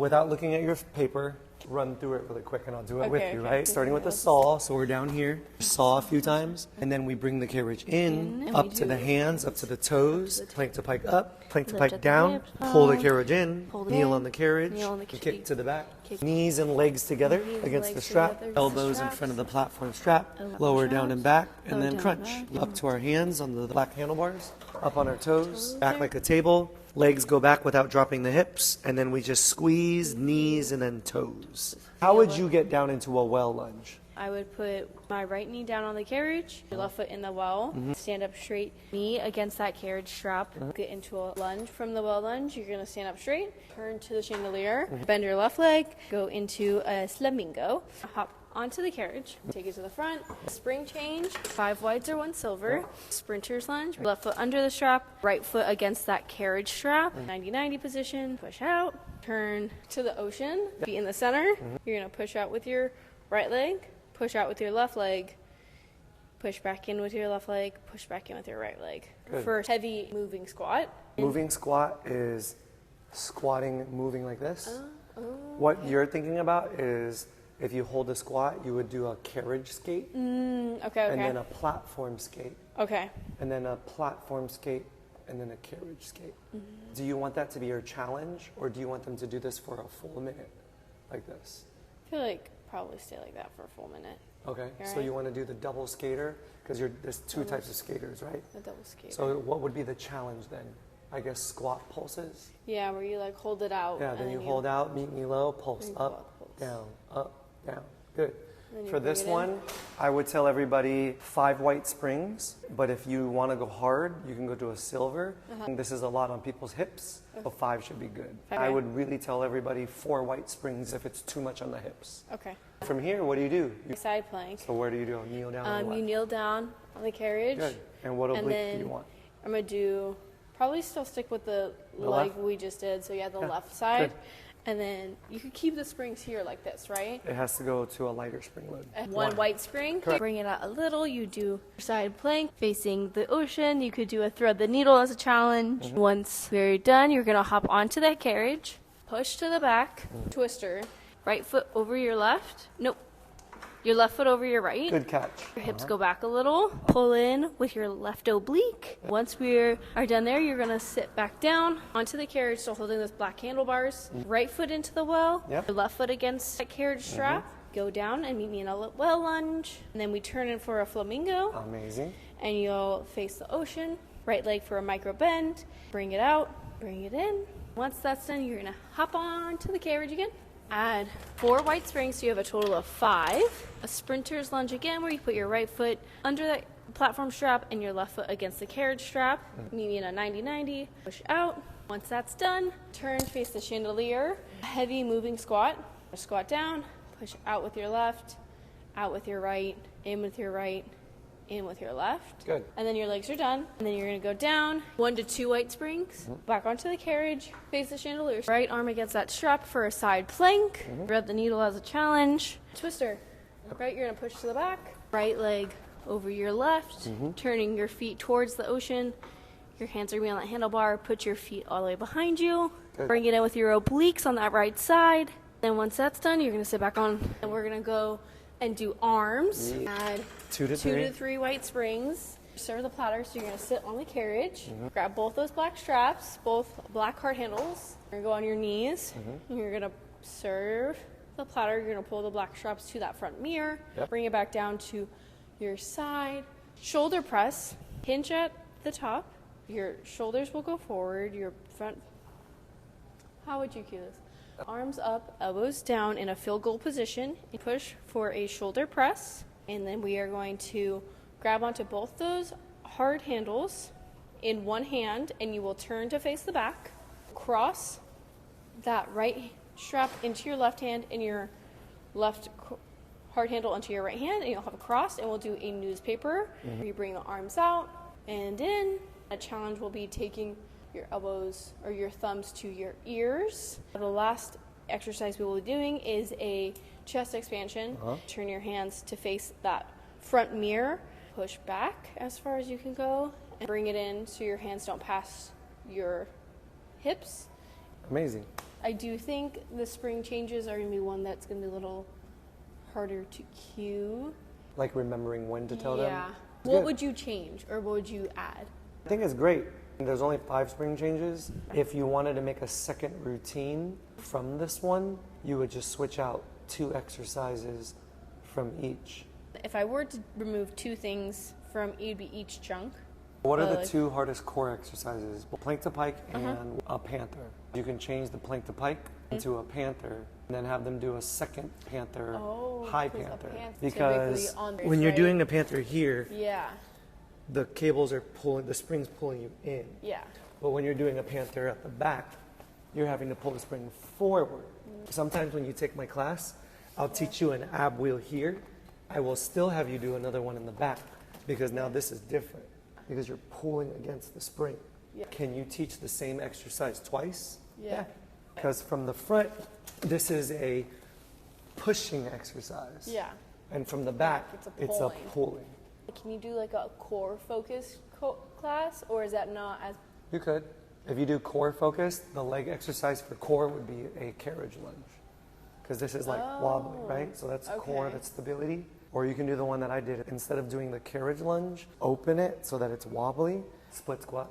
Without looking at your paper, run through it really quick and I'll do it with you, right? Starting with the saw, so we're down here, saw a few times, and then we bring the carriage in, up to the hands, up to the toes, plank to pike up, plank to pike down, pull the carriage in, kneel on the carriage, kick to the back, knees and legs together against the strap, elbows in front of the platform strap, lower down and back, and then crunch. Up to our hands on the black handlebars, up on our toes, back like a table. Legs go back without dropping the hips, and then we just squeeze knees and then toes. How would you get down into a well lunge? I would put my right knee down on the carriage, your left foot in the well, stand up straight, knee against that carriage strap, get into a lunge. From the well lunge, you're going to stand up straight, turn to the chandelier, bend your left leg, go into a flamingo, hop onto the carriage, take it to the front, spring change, 5 whites or 1 silver, sprinter's lunge, left foot under the strap, right foot against that carriage strap, 90-90 position, push out, turn to the ocean, feet in the center, you're going to push out with your right leg, push out with your left leg, push back in with your left leg, push back in with your right leg. Good. For heavy moving squat. Moving squat is squatting, moving like this. What you're thinking about is if you hold a squat, you would do a carriage skate. Okay. And then a platform skate. Okay. And then a platform skate, and then a carriage skate. Do you want that to be your challenge, or do you want them to do this for a full minute, like this? I feel like probably stay like that for a full minute. Okay, so Right. you want to do the double skater, because there's 2 types of skaters, right? A double skate. So what would be the challenge then? I guess squat pulses? Yeah, where you like hold it out. Yeah, and then you hold out, meet me low, pulse and up, pulse. down, up, down. Good. Then you For bring this it in. one, I would tell everybody 5 white springs, but if you want to go hard, you can go to a silver. This is a lot on people's hips, so 5 should be good. Okay. I would really tell everybody 4 white springs if it's too much on the hips. Okay. From here, what do you do? Side plank. So where do you do? Kneel down on the You left? kneel down on the carriage. Good. And what And oblique then do you want? I'm going to do, probably still stick with the leg left? we just did. So yeah, the Yeah, left side. good. And then you could keep the springs here like this, right? It has to go to a lighter spring load. One white spring. Correct. Bring it out a little. You do side plank facing the ocean. You could do a thread the needle as a challenge. Once we're done, you're going to hop onto that carriage, push to the back, twister, right foot over your left. Nope. Your left foot over your right. Good catch. Your hips go back a little. Pull in with your left oblique. Once we are done there, you're going to sit back down onto the carriage, still holding those black handlebars. Right foot into the well. Yep. Your left foot against that carriage strap. Go down and meet me in a well lunge. And then we turn in for a flamingo. Amazing. And you'll face the ocean. Right leg for a micro bend. Bring it out. Bring it in. Once that's done, you're going to hop onto the carriage again. Add 4 white springs, so you have a total of 5. A sprinter's lunge again, where you put your right foot under that platform strap and your left foot against the carriage strap. Meet me in a 90-90. Push out. Once that's done, turn, face the chandelier. Heavy moving squat. Squat down. Push out with your left, out with your right, in with your right, in with your left. Good. And then your legs are done. And then you're going to go down 1 to 2 white springs, back onto the carriage, face the chandelier. Right arm against that strap for a side plank. Thread the needle as a challenge. Twister. Right, you're going to push to the back. Right leg over your left, turning your feet towards the ocean. Your hands are going to be on that handlebar. Put your feet all the way behind you. Good. Bring it in with your obliques on that right side. Then once that's done, you're going to sit back on. And we're going to go and do arms. Add 2 to 3. 2 to 3 white springs. Serve the platter, so you're going to sit on the carriage. Grab both those black straps, both black hard handles. You're going to go on your knees. And you're going to serve the platter. You're going to pull the black straps to that front mirror. Yep. Bring it back down to your side. Shoulder press. Hinge at the top. Your shoulders will go forward. Your front. How would you cue this? Arms up, elbows down in a field goal position. You push for a shoulder press. And then we are going to grab onto both those hard handles in one hand, and you will turn to face the back. Cross that right strap into your left hand and your left hard handle onto your right hand, and you'll have a cross, and we'll do a newspaper. Where you bring the arms out and in. A challenge will be taking your elbows or your thumbs to your ears. The last exercise we will be doing is a chest expansion. Turn your hands to face that front mirror. Push back as far as you can go and bring it in so your hands don't pass your hips. Amazing. I do think the spring changes are going to be one that's going to be a little harder to cue. Like remembering when to tell them? Yeah. What would you change or what would you add? I think it's great. There's only 5 spring changes. If you wanted to make a second routine from this one, you would just switch out 2 exercises from each. If I were to remove 2 things from it would be each chunk. What are the 2 hardest core exercises? Plank to pike and a panther. You can change the plank to pike into a panther and then have them do a second panther, high panther. Because when you're doing the panther here, the cables are pulling, the spring's pulling you in. Yeah. But when you're doing a panther at the back, you're having to pull the spring forward. Sometimes when you take my class, I'll teach you an ab wheel here. I will still have you do another one in the back because now this is different because you're pulling against the spring. Yeah. Can you teach the same exercise twice? Yeah. Because from the front, this is a pushing exercise. Yeah. And from the back, it's a pulling. Can you do like a core focused class or is that not as... You could. If you do core focused, the leg exercise for core would be a carriage lunge. Because this is like wobbly, right? So that's core, that's stability. Or you can do the one that I did. Instead of doing the carriage lunge, open it so that it's wobbly, split squat.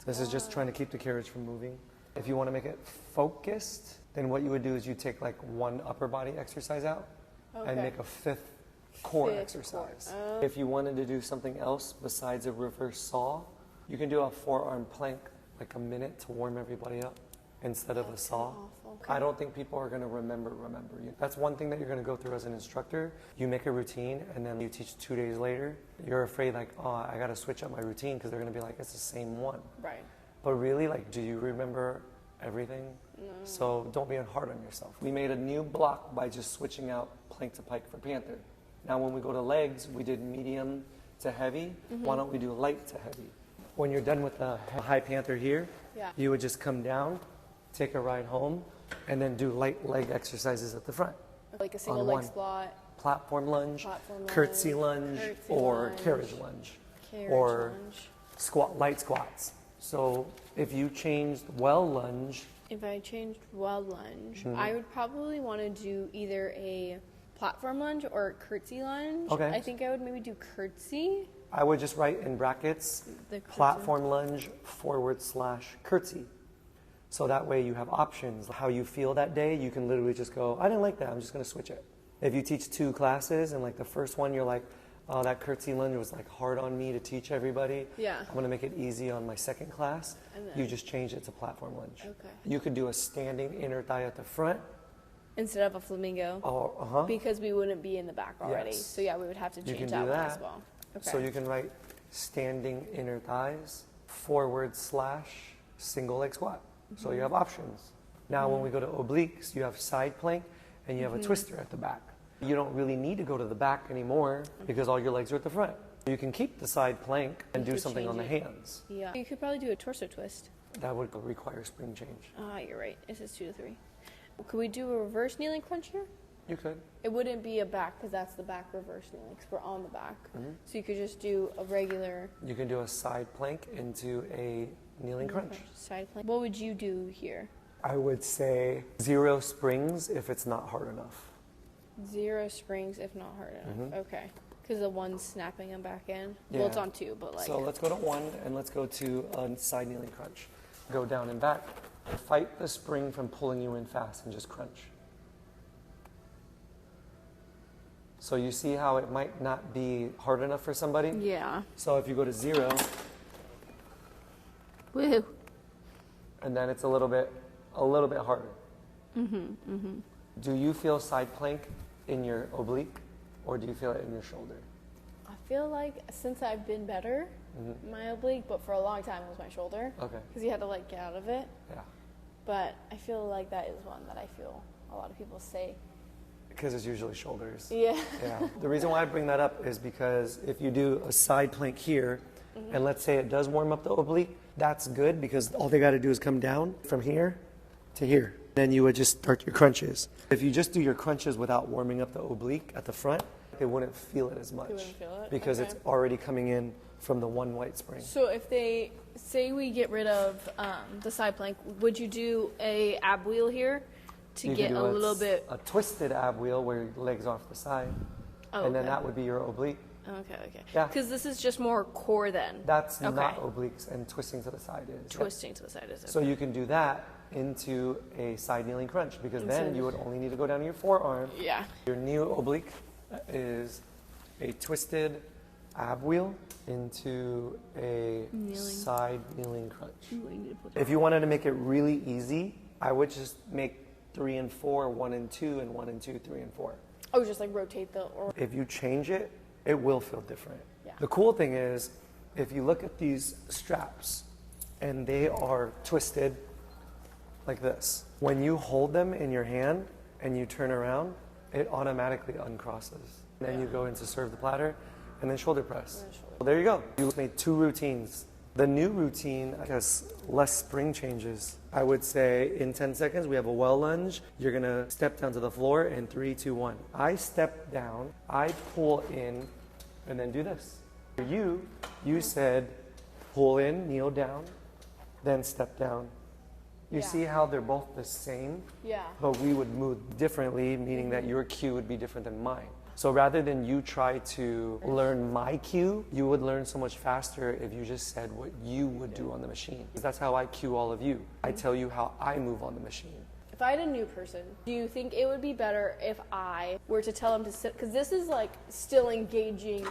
This is just trying to keep the carriage from moving. If you want to make it focused, then what you would do is you take like 1 upper body exercise out and make a 5th core exercise. If you wanted to do something else besides a reverse saw, you can do a forearm plank like a minute to warm everybody up instead of a saw. I don't think people are going to remember you. That's one thing that you're going to go through as an instructor. You make a routine and then you teach 2 days later. You're afraid like, oh, I got to switch up my routine because they're going to be like, it's the same one. Right. But really, like, do you remember everything? No. So don't be hard on yourself. We made a new block by just switching out plank to pike for panther. Now when we go to legs, we did medium to heavy. Why don't we do light to heavy? When you're done with the high panther here, you would just come down, take a ride home, and then do light leg exercises at the front. Like a single leg squat. Platform lunge, curtsy lunge, or carriage lunge. Or squat, light squats. So if you changed well lunge. If I changed well lunge, I would probably want to do either a platform lunge or curtsy lunge. Okay. I think I would maybe do curtsy. I would just write in brackets, platform lunge / curtsy. So that way you have options. How you feel that day, you can literally just go, I didn't like that, I'm just going to switch it. If you teach 2 classes and like the first one you're like, oh, that curtsy lunge was like hard on me to teach everybody. Yeah. I'm going to make it easy on my second class. You just change it to platform lunge. Okay. You could do a standing inner thigh at the front. Instead of a flamingo. Because we wouldn't be in the back already. Yes. So yeah, we would have to change that one as well. Okay. So you can write standing inner thighs / single leg squat. So you have options. Now when we go to obliques, you have side plank and you have a twister at the back. You don't really need to go to the back anymore because all your legs are at the front. You can keep the side plank and do something on the hands. Yeah. You could probably do a torso twist. That would require spring change. You're right. It says 2 to 3. Could we do a reverse kneeling crunch here? You could. It wouldn't be a back because that's the back reverse kneeling because we're on the back. So you could just do a regular... You can do a side plank into a kneeling crunch. Side plank. What would you do here? I would say 0 springs if it's not hard enough. 0 springs if not hard enough. Okay. Because the one's snapping them back in. Yeah. Well, it's on 2, but like... So let's go to 1 and let's go to a side kneeling crunch. Go down and back. Fight the spring from pulling you in fast and just crunch. So you see how it might not be hard enough for somebody? Yeah. So if you go to 0, woo, and then it's a little bit harder. Do you feel side plank in your oblique, or do you feel it in your shoulder? I feel like since I've been better, my oblique, but for a long time it was my shoulder. Okay. Because you had to like get out of it. Yeah. But I feel like that is one that I feel a lot of people say. Because it's usually shoulders. Yeah. Yeah. The reason why I bring that up is because if you do a side plank here, and let's say it does warm up the oblique, that's good because all they got to do is come down from here to here. Then you would just start your crunches. If you just do your crunches without warming up the oblique at the front, they wouldn't feel it as much. You wouldn't feel it? Because it's already coming in from the one white spring. So if they say we get rid of the side plank, would you do a ab wheel here to You get could a do little bit? a twisted ab wheel where your legs off the side, Oh, and then okay. that would be your oblique. Okay. Yeah. Because this is just more core then. That's Okay. not obliques, and twisting to the side is. Twisting to the side is okay. So you can do that into a side kneeling crunch, because then Instead- you would only need to go down to your forearm. Yeah. Your new oblique is a twisted ab wheel into a side kneeling crunch. If you wanted to make it really easy, I would just make 3 and 4, 1 and 2, and 1 and 2, 3 and 4. Oh, just like rotate the or. If you change it, it will feel different. Yeah. The cool thing is, if you look at these straps, and they are twisted like this, when you hold them in your hand and you turn around, it automatically uncrosses. And then you go into serve the platter, and then shoulder press. Well, there you go. You made 2 routines. The new routine has less spring changes. I would say in 10 seconds, we have a well lunge. You're gonna step down to the floor in 3, 2, 1. I step down, I pull in, and then do this. For you said pull in, kneel down, then step down. You Yeah. see how they're both the same? Yeah. But we would move differently, meaning that your cue would be different than mine. So rather than you try to learn my cue, you would learn so much faster if you just said what you would do on the machine. That's how I cue all of you. I tell you how I move on the machine. If I had a new person, do you think it would be better if I were to tell them to sit? Because this is like still engaging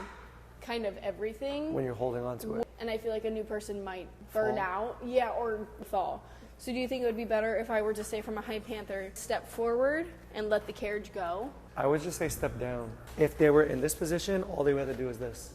kind of everything. When you're holding on to it. And I feel like a new person might burn Fall. out. Yeah, or fall. So do you think it would be better if I were to say from a Hi Panther, step forward and let the carriage go? I would just say step down. If they were in this position, all they would have to do is this.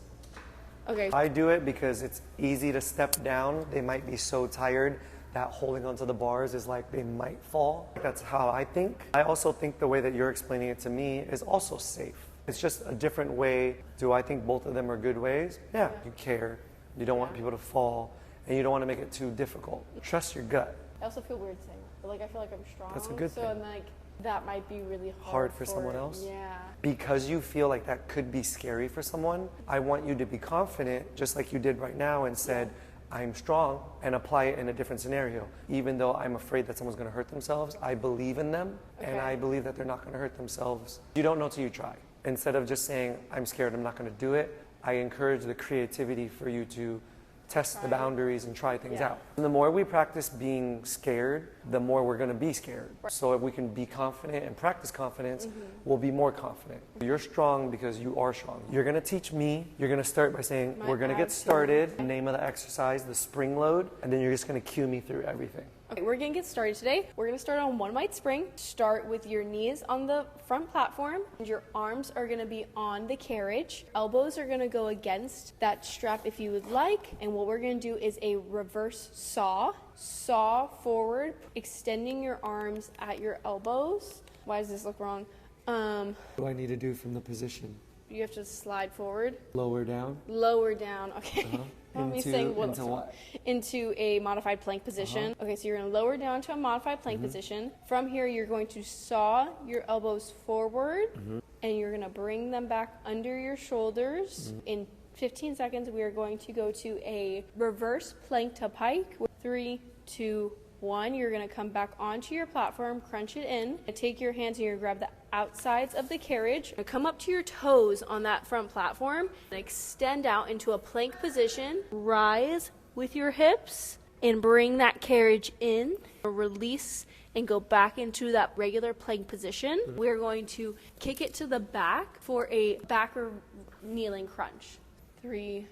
Okay. I do it because it's easy to step down. They might be so tired that holding onto the bars is like they might fall. That's how I think. I also think the way that you're explaining it to me is also safe. It's just a different way. Do I think both of them are good ways? Yeah. You care. You don't want people to fall, and you don't want to make it too difficult. Trust your gut. I also feel weird saying it, but like I feel like I'm strong. That's a good so thing. And like that might be really Hard for someone else? Yeah. Because you feel like that could be scary for someone, I want you to be confident, just like you did right now and said, I'm strong, and apply it in a different scenario. Even though I'm afraid that someone's going to hurt themselves, I believe in them, and I believe that they're not going to hurt themselves. You don't know till you try. Instead of just saying, I'm scared, I'm not going to do it, I encourage the creativity for you to test the boundaries and try things out. And the more we practice being scared, the more we're going to be scared. So if we can be confident and practice confidence, we'll be more confident. You're strong because you are strong. You're going to teach me. You're going to start by saying, we're going to get started. Name of the exercise, the spring load, and then you're just going to cue me through everything. Okay, we're going to get started today. We're going to start on one wide spring. Start with your knees on the front platform. And your arms are going to be on the carriage. Elbows are going to go against that strap if you would like. And what we're going to do is a reverse saw. Saw forward, extending your arms at your elbows. Why does this look wrong? What do I need to do from the position? You have to slide forward. Lower down? Lower down. Okay. Into a modified plank position. Okay, so you're going to lower down to a modified plank position. From here, you're going to saw your elbows forward, and you're going to bring them back under your shoulders. In 15 seconds, we are going to go to a reverse plank to pike. 3, 2, 1. You're going to come back onto your platform, crunch it in, and take your hands and you're going to grab the outsides of the carriage. Come up to your toes on that front platform and extend out into a plank position. Rise with your hips and bring that carriage in. Release and go back into that regular plank position. We're going to kick it to the back for a back or kneeling crunch. 3,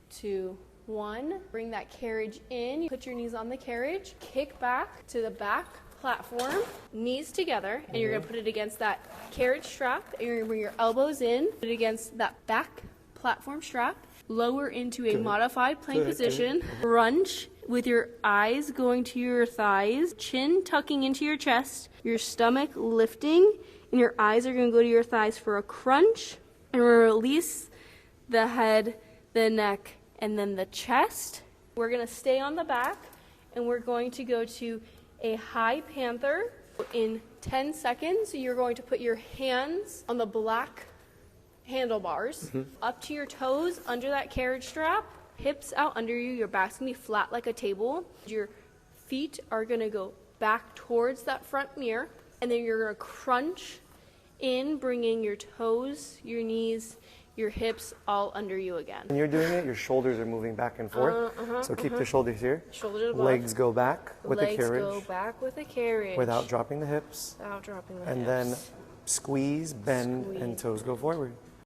2, 1. Bring that carriage in. Put your knees on the carriage. Kick back to the back platform. Knees together. And you're going to put it against that carriage strap. And you're going to bring your elbows in. Put it against that back platform strap. Lower into a modified plank position. Crunch with your eyes going to your thighs. Chin tucking into your chest. Your stomach lifting. And your eyes are going to go to your thighs for a crunch. And release the head, the neck, and then the chest. We're going to stay on the back, and we're going to go to a Hi Panther. In 10 seconds, you're going to put your hands on the black handlebars, up to your toes, under that carriage strap, Hips out under you, your back's gonna be flat like a table. Your feet are gonna go back towards that front mirror, and then you're gonna crunch in, bringing your toes, your knees, your hips all under you again. When you're doing it, your shoulders are moving back and forth. So keep the shoulders here. Shoulders above. Legs go back with the carriage. Legs go back with the carriage. Without dropping the hips. Without dropping the and hips. then squeeze, bend, and toes go forward.